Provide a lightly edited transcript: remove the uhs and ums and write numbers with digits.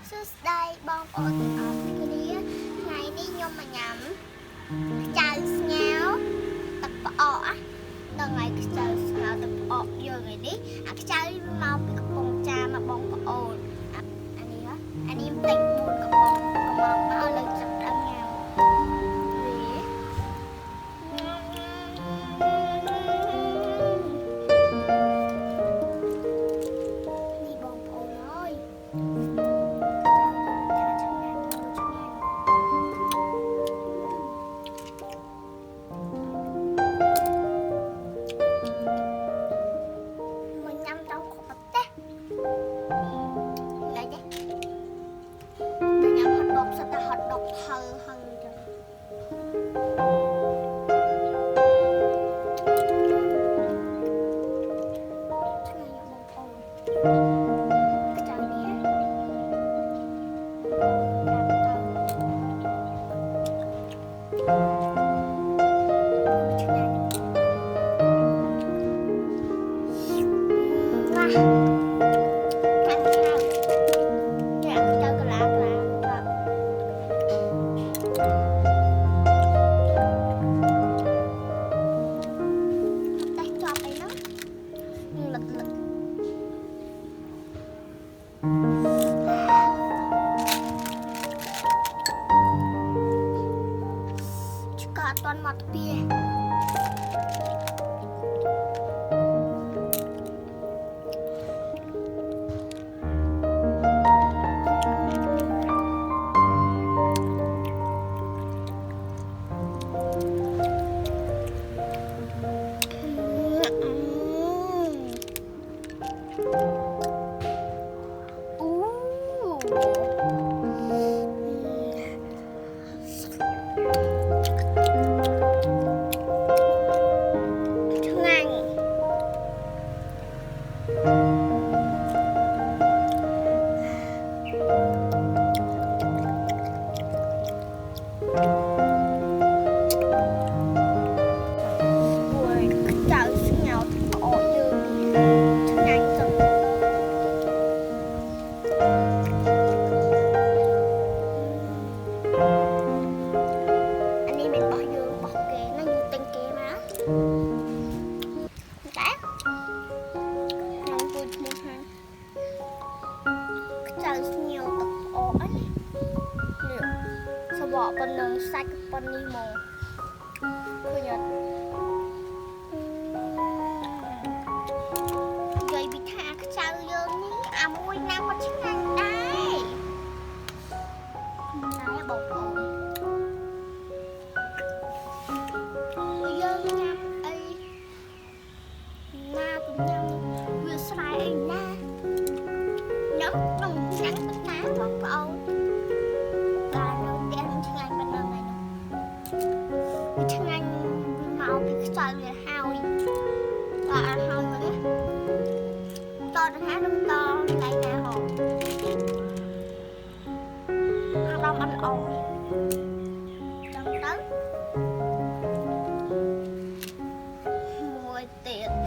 សួស្តីបងប្អូនទាំងអស់គ្នាថ្ងៃនេះខ្ញុំមកញ៉ាំខ្ចៅស្ងោរទឹកផ្អកដល់ថ្ងៃខ្ចៅស្ងោរទឹកផ្អកយើងឯនេះអាខ្ចៅមកពីកំពង់ចាមមកបងប្អូនអានេះទិញ4កំប៉ុងមកឥឡូវចាប់ដល់ញ៉ាំអត់ទាន់មកទៅពីប៉ុណ្ណឹងសាច់ប៉ុណ្នេះមកឃើញអត់និយាយពីថាខ្ចៅយើងនេះអាមួយណាក៏ឆ្ងាញ់ដែរបងប្អូនយើងញ៉ាំអីណាទៅញ៉ាំវាស្រែអីណាញ៉ាំក្នុងឆ្ងាញ់ប៉ុណ្ណាបងប្អូនខ្ចៅវាហើយដល់អត់ហើយមកនេះតទៅហានំតណៃណាហោអាដងអត់ល្អចឹងទៅមួយទៀត